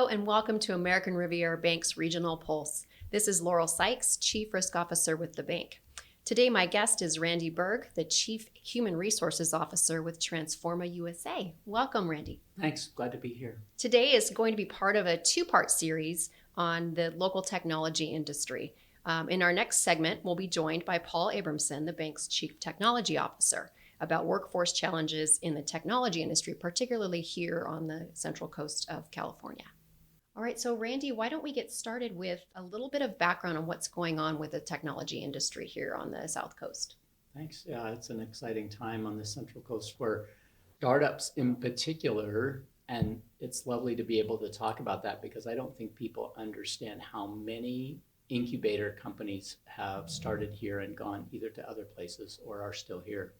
and welcome to American Riviera Bank's Regional Pulse. This is Laurel Sykes, Chief Risk Officer with the bank. Today, my guest is Randy Berg, the Chief Human Resources Officer with Transphorm USA. Welcome, Randy. Thanks. Glad to be here. Today is going to be part of a two-part series on the local technology industry. In our next segment, we'll be joined by Paul Abramson, the bank's Chief Technology Officer, about workforce challenges in the technology industry, particularly here on the Central Coast of California. All right, so Randy, why don't we get started with a little bit of background on what's going on with the technology industry here on the South Coast? Thanks. Yeah, it's an exciting time on the Central Coast for startups in particular, and it's lovely to be able to talk about that because I don't think people understand how many incubator companies have started here and gone either to other places or are still here.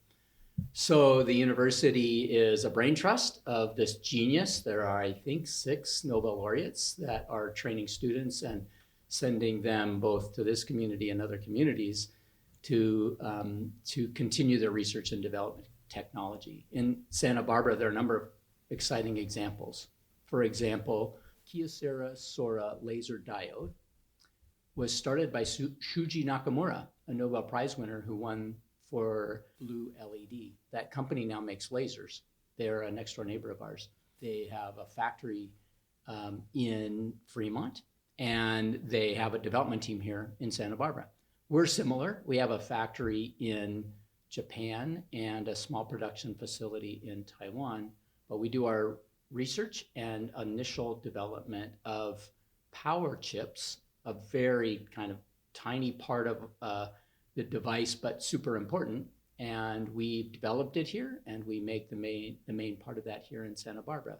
So the university is a brain trust of this genius. There are, I think, 6 Nobel laureates that are training students and sending them both to this community and other communities to continue their research and development technology. In Santa Barbara, there are a number of exciting examples. For example, Kyocera Sora laser diode was started by Shuji Nakamura, a Nobel Prize winner who won for blue LED. That company now makes lasers. They're a next door neighbor of ours. They have a factory in Fremont, and they have a development team here in Santa Barbara. We're similar. We have a factory in Japan and a small production facility in Taiwan, but we do our research and initial development of power chips, a very kind of tiny part of the device, but super important. And we've developed it here, and we make the main part of that here in Santa Barbara.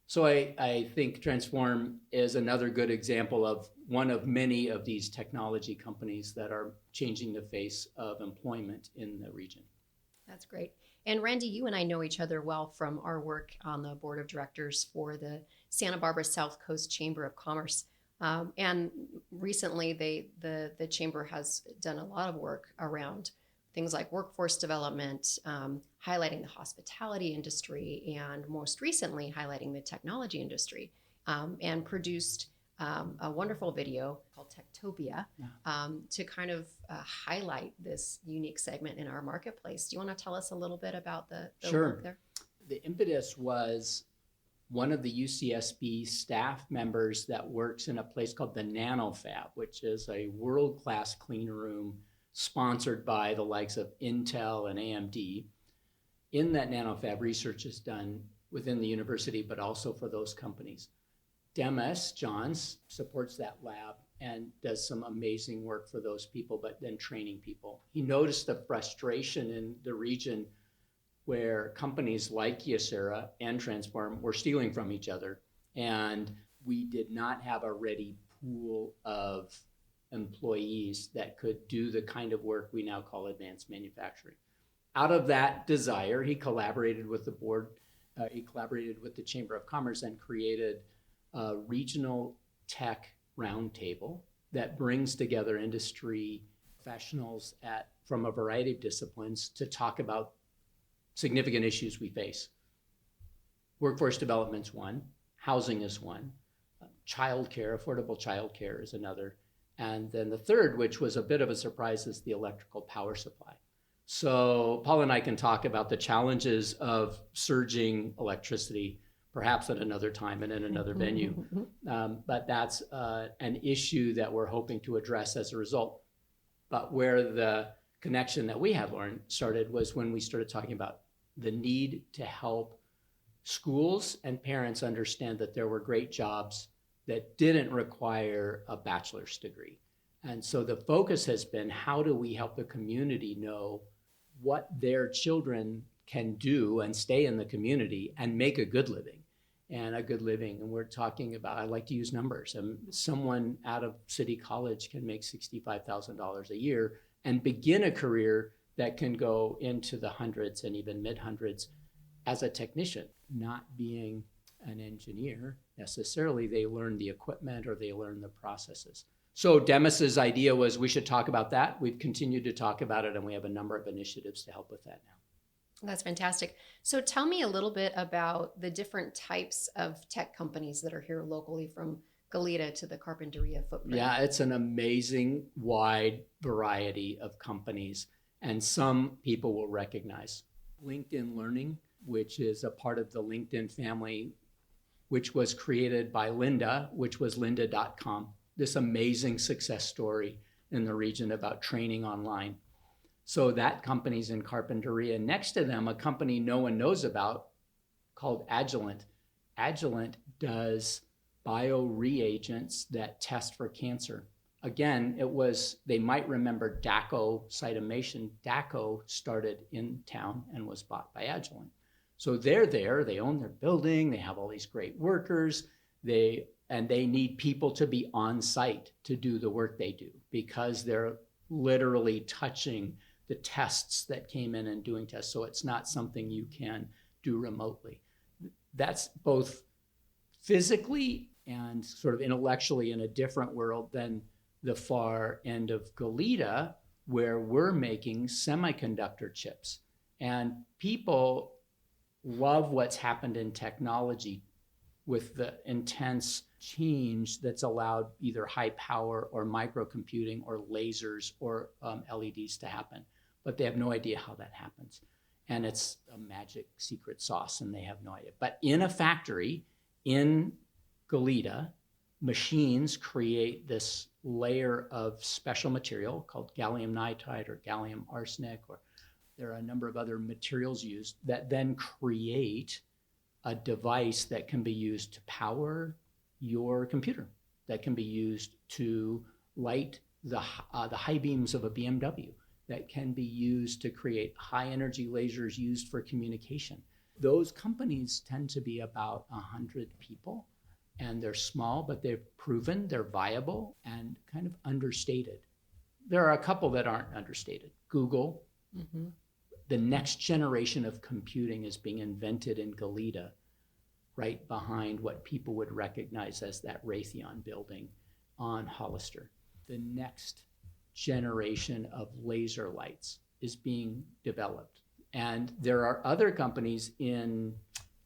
So I think Transphorm is another good example of one of many of these technology companies that are changing the face of employment in the region. That's great. And Randy, you and I know each other well from our work on the board of directors for the Santa Barbara South Coast Chamber of Commerce. And recently, the Chamber has done a lot of work around things like workforce development, highlighting the hospitality industry, and most recently, highlighting the technology industry, and produced a wonderful video called Techtopia to kind of highlight this unique segment in our marketplace. Do you want to tell us a little bit about the work there? The impetus was one of the UCSB staff members that works in a place called the NanoFab, which is a world-class clean room sponsored by the likes of Intel and AMD. In that NanoFab, research is done within the university, but also for those companies. Demis Johns supports that lab and does some amazing work for those people, but then training people. He noticed the frustration in the region where companies like Kyocera and Transphorm were stealing from each other. And we did not have a ready pool of employees that could do the kind of work we now call advanced manufacturing. Out of that desire, he collaborated with the board, he collaborated with the Chamber of Commerce and created a regional tech roundtable that brings together industry professionals from a variety of disciplines to talk about significant issues we face. Workforce development's one, housing is one, childcare, affordable childcare is another, and then the third, which was a bit of a surprise, is the electrical power supply. So Paul and I can talk about the challenges of surging electricity, perhaps at another time and in another venue, but that's an issue that we're hoping to address as a result. But where the connection that we had, Lauren, started was when we started talking about the need to help schools and parents understand that there were great jobs that didn't require a bachelor's degree. And so the focus has been, how do we help the community know what their children can do and stay in the community and make a good living? And we're talking about, I like to use numbers. Someone out of City College can make $65,000 a year and begin a career that can go into the hundreds and even mid-hundreds as a technician, not being an engineer necessarily. They learn the equipment or they learn the processes. So Demis's idea was we should talk about that. We've continued to talk about it, and we have a number of initiatives to help with that now. That's fantastic. So tell me a little bit about the different types of tech companies that are here locally, from Goleta to the Carpinteria footprint. Yeah, it's an amazing wide variety of companies, and some people will recognize LinkedIn Learning, which is a part of the LinkedIn family, which was created by Linda, which was lynda.com. This amazing success story in the region about training online. So that company's in Carpinteria. Next to them, a company no one knows about called Agilent. Agilent does bioreagents that test for cancer. Again, they might remember Dako cytomation. Dako started in town and was bought by Agilent. So they're there, they own their building, they have all these great workers, they need people to be on site to do the work they do, because they're literally touching the tests that came in and doing tests. So it's not something you can do remotely. That's both physically and sort of intellectually in a different world than the far end of Goleta, where we're making semiconductor chips. And people love what's happened in technology with the intense change that's allowed either high power or microcomputing or lasers or LEDs to happen. But they have no idea how that happens. And it's a magic secret sauce, and they have no idea. But in a factory in Goleta, machines create this layer of special material called gallium nitride or gallium arsenic, or there are a number of other materials used that then create a device that can be used to power your computer, that can be used to light the high beams of a BMW, that can be used to create high energy lasers used for communication. Those companies tend to be about 100 people, and they're small, but they've proven they're viable and kind of understated. There are a couple that aren't understated. Google, the next generation of computing is being invented in Goleta, right behind what people would recognize as that Raytheon building on Hollister. The next generation of laser lights is being developed. And there are other companies in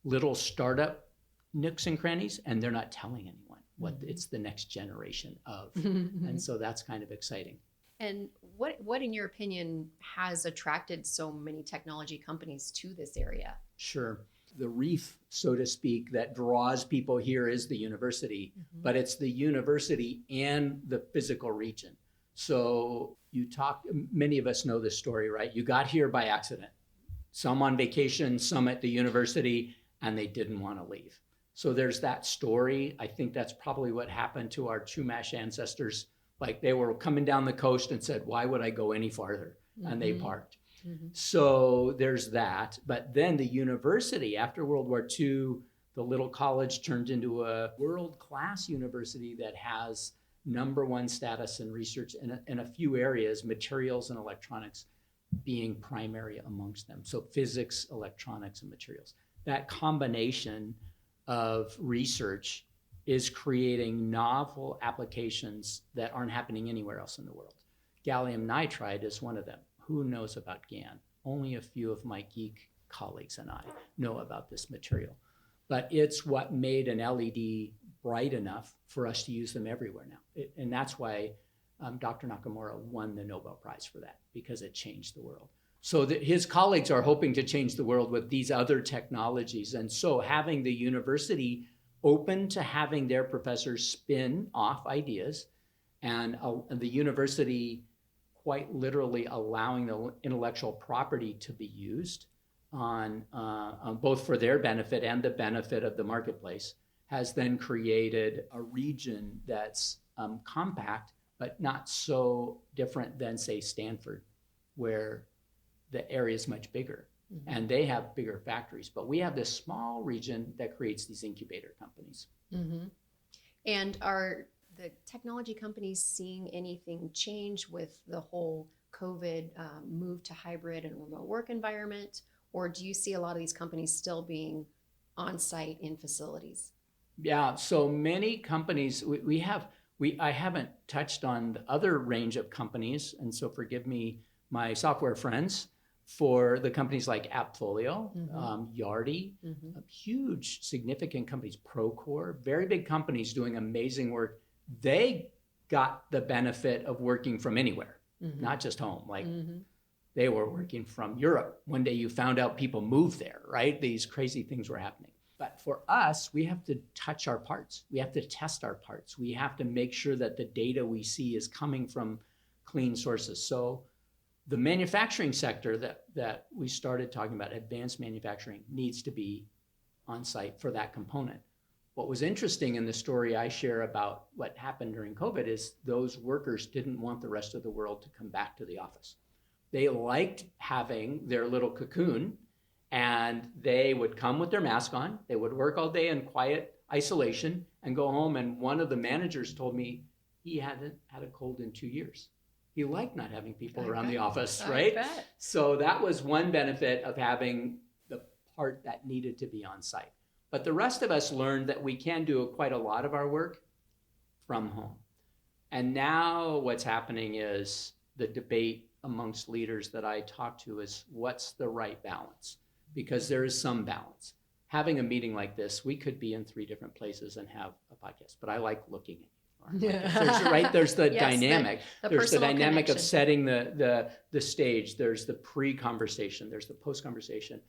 little startup nooks and crannies, and they're not telling anyone what it's the next generation of. And so that's kind of exciting. And what, in your opinion, has attracted so many technology companies to this area? Sure. The reef, so to speak, that draws people here is the university, but it's the university and the physical region. So many of us know this story, right? You got here by accident. Some on vacation, some at the university, and they didn't want to leave. So there's that story. I think that's probably what happened to our Chumash ancestors. Like, they were coming down the coast and said, why would I go any farther? And they parked. So there's that. But then the university, after World War II, the little college turned into a world-class university that has #1 status in research in a few areas, materials and electronics being primary amongst them. So physics, electronics, and materials. That combination of research is creating novel applications that aren't happening anywhere else in the world. Gallium nitride is one of them. Who knows about GaN? Only a few of my geek colleagues and I know about this material. But it's what made an LED bright enough for us to use them everywhere now. And that's why Dr. Nakamura won the Nobel Prize for that, because it changed the world. So his colleagues are hoping to change the world with these other technologies. And so having the university open to having their professors spin off ideas, and the university quite literally allowing the intellectual property to be used on both for their benefit and the benefit of the marketplace, has then created a region that's compact, but not so different than, say, Stanford, where the area is much bigger. And they have bigger factories. But we have this small region that creates these incubator companies. And are the technology companies seeing anything change with the whole COVID move to hybrid and remote work environment? Or do you see a lot of these companies still being on site in facilities? Yeah, so many companies, I haven't touched on the other range of companies, and so forgive me, my software friends, for the companies like Appfolio, Mhm. Yardi, Mhm. huge, significant companies, Procore, very big companies doing amazing work. They got the benefit of working from anywhere, Mhm. not just home. Like Mhm. they were working from Europe. One day you found out people moved there, right? These crazy things were happening. But for us, we have to touch our parts. We have to test our parts. We have to make sure that the data we see is coming from clean sources. So the manufacturing sector that we started talking about, advanced manufacturing, needs to be on site for that component. What was interesting in the story I share about what happened during COVID is those workers didn't want the rest of the world to come back to the office. They liked having their little cocoon, and they would come with their mask on. They would work all day in quiet isolation and go home. And one of the managers told me he hadn't had a cold in 2 years. He liked not having people around the office, right? I bet. So that was one benefit of having the part that needed to be on site. But the rest of us learned that we can do quite a lot of our work from home. And now what's happening is the debate amongst leaders that I talk to is what's the right balance? Because there is some balance. Having a meeting like this, we could be in 3 different places and have a podcast, but I like looking at you. There's the Yes, dynamic. the There's the personal dynamic of connection. setting the stage. There's the pre-conversation. There's the post-conversation.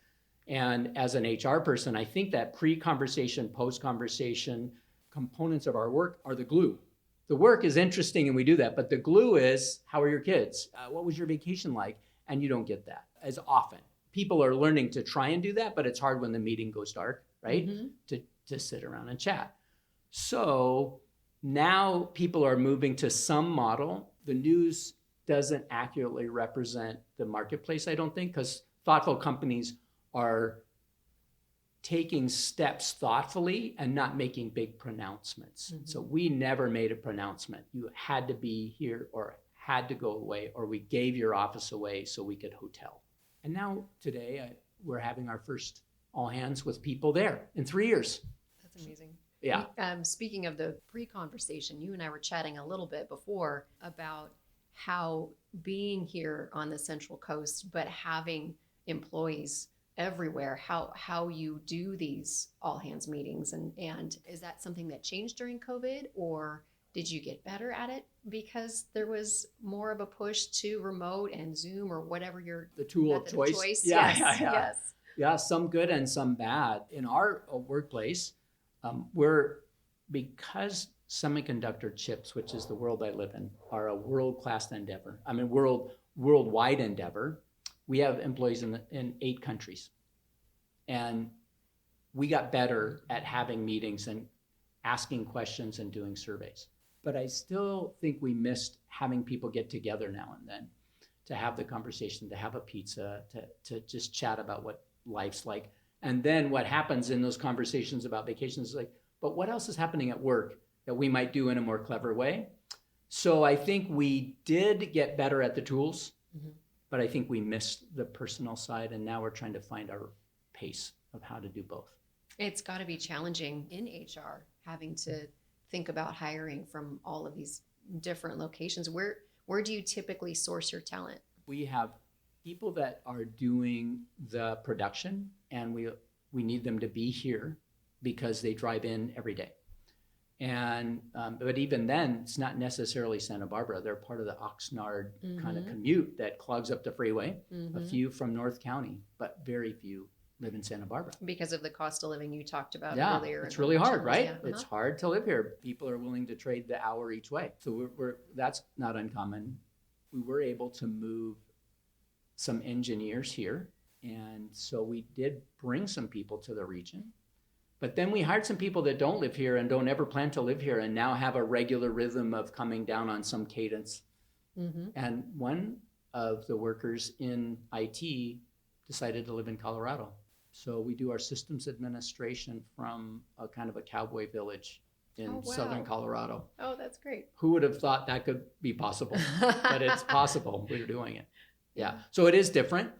And as an HR person, I think that pre-conversation, post-conversation components of our work are the glue. The work is interesting and we do that, but the glue is, how are your kids? What was your vacation like? And you don't get that as often. People are learning to try and do that, but it's hard when the meeting goes dark, right? Mm-hmm. To sit around and chat. So now people are moving to some model. The news doesn't accurately represent the marketplace, I don't think, because thoughtful companies are taking steps thoughtfully and not making big pronouncements. Mm-hmm. So we never made a pronouncement. You had to be here or had to go away, or we gave your office away so we could hotel. And now today we're having our first all hands with people there in 3 years. That's amazing. Yeah. Speaking of the pre-conversation, you and I were chatting a little bit before about how being here on the Central Coast, but having employees everywhere, how you do these all hands meetings, and is that something that changed during COVID, or did you get better at it because there was more of a push to remote and Zoom or whatever the tool of choice? Yes. Yes. Yeah, some good and some bad. In our workplace, because semiconductor chips, which is the world I live in, are a world-class endeavor. I mean, worldwide endeavor. We have employees in 8 countries. And we got better at having meetings and asking questions and doing surveys. But I still think we missed having people get together now and then to have the conversation, to have a pizza, to just chat about what life's like. And then what happens in those conversations about vacations is like, but what else is happening at work that we might do in a more clever way? So I think we did get better at the tools. Mm-hmm. But I think we missed the personal side, and now we're trying to find our pace of how to do both. It's got to be challenging in HR, having to think about hiring from all of these different locations. Where do you typically source your talent? We have people that are doing the production, and we need them to be here because they drive in every day. And but even then, it's not necessarily Santa Barbara. They're part of the Oxnard kind of commute that clogs up the freeway. A few from North County, but very few live in Santa Barbara. Because of the cost of living you talked about earlier. It's really hard, right? Yeah. It's hard to live here. People are willing to trade the hour each way. So that's not uncommon. We were able to move some engineers here. And so we did bring some people to the region. But then we hired some people that don't live here and don't ever plan to live here and now have a regular rhythm of coming down on some cadence. Mm-hmm. And one of the workers in IT decided to live in Colorado. So we do our systems administration from a kind of a cowboy village in southern Colorado. Oh, that's great. Who would have thought that could be possible? But it's possible. We're doing it. Yeah. So it is different.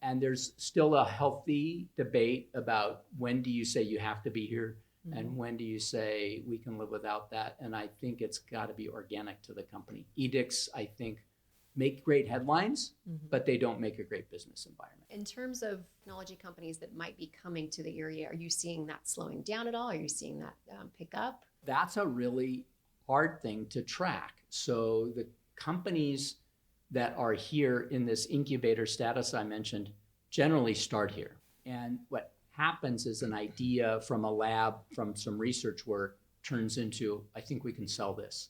And there's still a healthy debate about when do you say you have to be here and when do you say we can live without that. And I think it's got to be organic to the company. Edicts, I think, make great headlines, Mhm. but they don't make a great business environment. In terms of technology companies that might be coming to the area, are you seeing that slowing down at all? Are you seeing that pick up? That's a really hard thing to track. So the companies that are here in this incubator status I mentioned generally start here. And what happens is an idea from a lab, from some research work, turns into, I think we can sell this.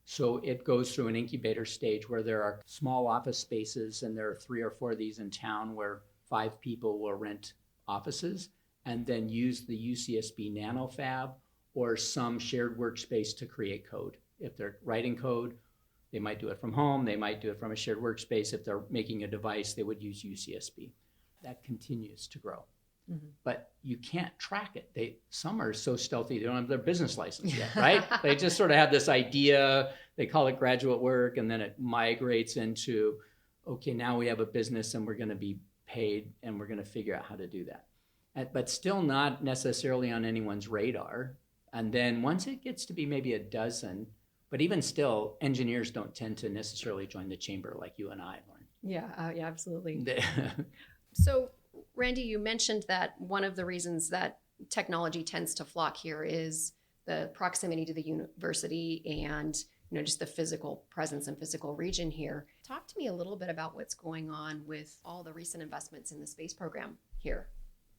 So it goes through an incubator stage where there are small office spaces, and there are 3 or 4 of these in town where 5 people will rent offices and then use the UCSB NanoFab or some shared workspace to create code. If they're writing code, they might do it from home, they might do it from a shared workspace. If they're making a device, they would use UCSB. That continues to grow. Mm-hmm. But you can't track it. Some are so stealthy, they don't have their business license yet, right? They just sort of have this idea, they call it graduate work, and then it migrates into, okay, now we have a business and we're going to be paid and we're going to figure out how to do that. But still not necessarily on anyone's radar. And then once it gets to be maybe a dozen, but even still, engineers don't tend to necessarily join the chamber like you and I, Lauren. Yeah, yeah, absolutely. So, Randy, you mentioned that one of the reasons that technology tends to flock here is the proximity to the university and just the physical presence and physical region here. Talk to me a little bit about what's going on with all the recent investments in the space program here.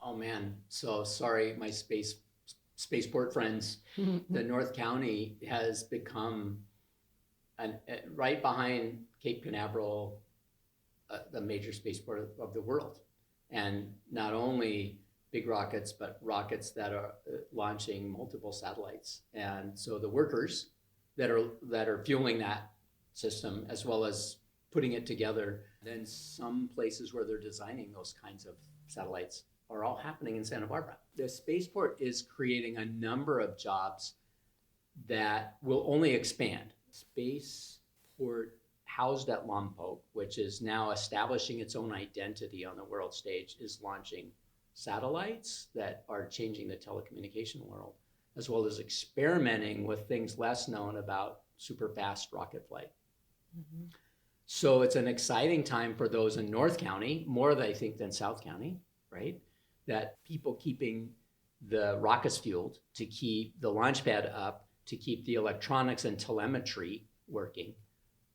Oh man, so sorry, my spaceport friends. The North County has become right behind Cape Canaveral, the major spaceport of the world. And not only big rockets, but rockets that are launching multiple satellites. And so the workers that are fueling that system, as well as putting it together, then some places where they're designing those kinds of satellites are all happening in Santa Barbara. The spaceport is creating a number of jobs that will only expand. Spaceport housed at Lompoc, which is now establishing its own identity on the world stage, is launching satellites that are changing the telecommunication world, as well as experimenting with things less known about super fast rocket flight. Mm-hmm. So it's an exciting time for those in North County, more I think than South County, right? That people keeping the rockets fueled, to keep the launch pad up, to keep the electronics and telemetry working,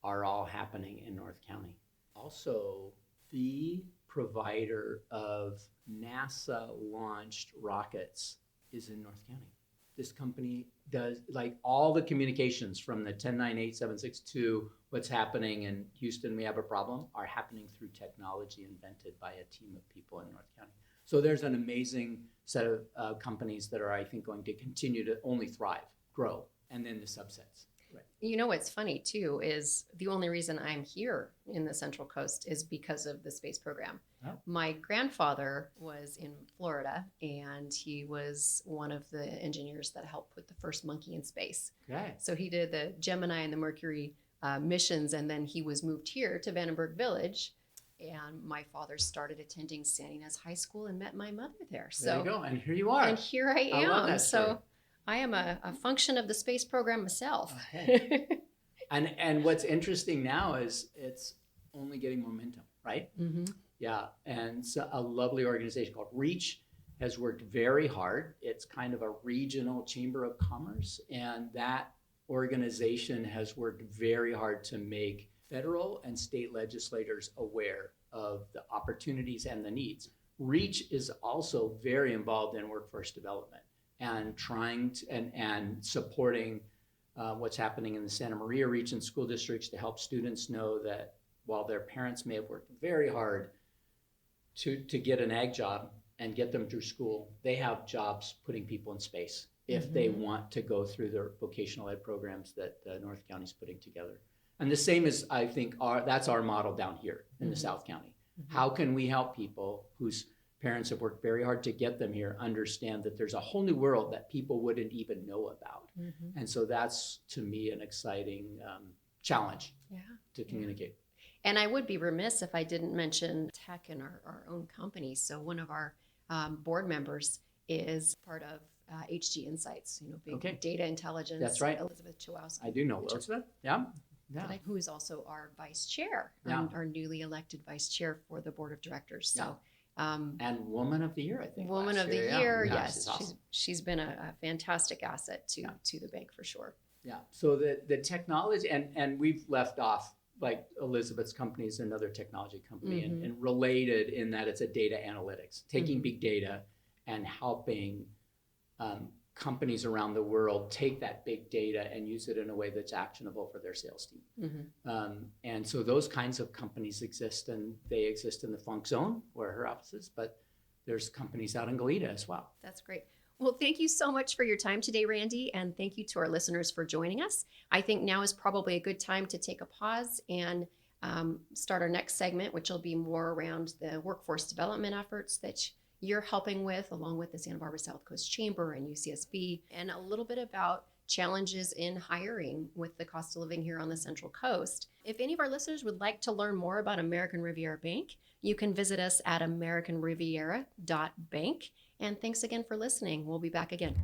are all happening in North County. Also, the provider of NASA-launched rockets is in North County. This company does, like, all the communications from the 109876 to what's happening in Houston, we have a problem, are happening through technology invented by a team of people in North County. So there's an amazing set of companies that are, I think, going to continue to only thrive, grow, and then the subsets. Right. What's funny too is the only reason I'm here in the Central Coast is because of the space program. Oh. My grandfather was in Florida, and he was one of the engineers that helped put the first monkey in space. Okay. So he did the Gemini and the Mercury missions, and then he was moved here to Vandenberg Village. And my father started attending Santa Ynez High School and met my mother there. So there you go, and here you are. And here I am. I love that story. So I am a function of the space program myself. Okay. and what's interesting now is it's only getting momentum, right? Mm-hmm. Yeah, and so a lovely organization called REACH has worked very hard. It's kind of a regional chamber of commerce, and that organization has worked very hard to make federal and state legislators aware of the opportunities and the needs. REACH is also very involved in workforce development and trying to, and supporting what's happening in the Santa Maria region school districts to help students know that while their parents may have worked very hard to get an ag job and get them through school, they have jobs putting people in space if they want to go through the vocational ed programs that North County's putting together. And the same is, I think, that's our model down here in the South County. How can we help people whose parents have worked very hard to get them here understand that there's a whole new world that people wouldn't even know about? And so that's, to me, an exciting challenge to communicate. And I would be remiss if I didn't mention tech in our own company. So one of our board members is part of HG Insights, big data intelligence. That's right. Elizabeth Chowowski. I do know Elizabeth. Yeah. Yeah. who is also our vice chair, Yeah. our newly elected vice chair for the board of directors. So, And Woman of the Year, I think. Woman last of the year. Year, Yeah, yes, she's awesome. she's been a fantastic asset to the bank for sure. Yeah. So the technology, and we've left off, like Elizabeth's company is another technology company, and related in that it's a data analytics, taking big data and helping companies around the world take that big data and use it in a way that's actionable for their sales team. And so those kinds of companies exist, and they exist in the Funk Zone where her office is, but there's companies out in Goleta as well. That's great. Well, thank you so much for your time today, Randy, and thank you to our listeners for joining us. I think now is probably a good time to take a pause and start our next segment, which will be more around the workforce development efforts that you're helping with, along with the Santa Barbara South Coast Chamber and UCSB, and a little bit about challenges in hiring with the cost of living here on the Central Coast. If any of our listeners would like to learn more about American Riviera Bank, you can visit us at americanriviera.bank. And thanks again for listening. We'll be back again.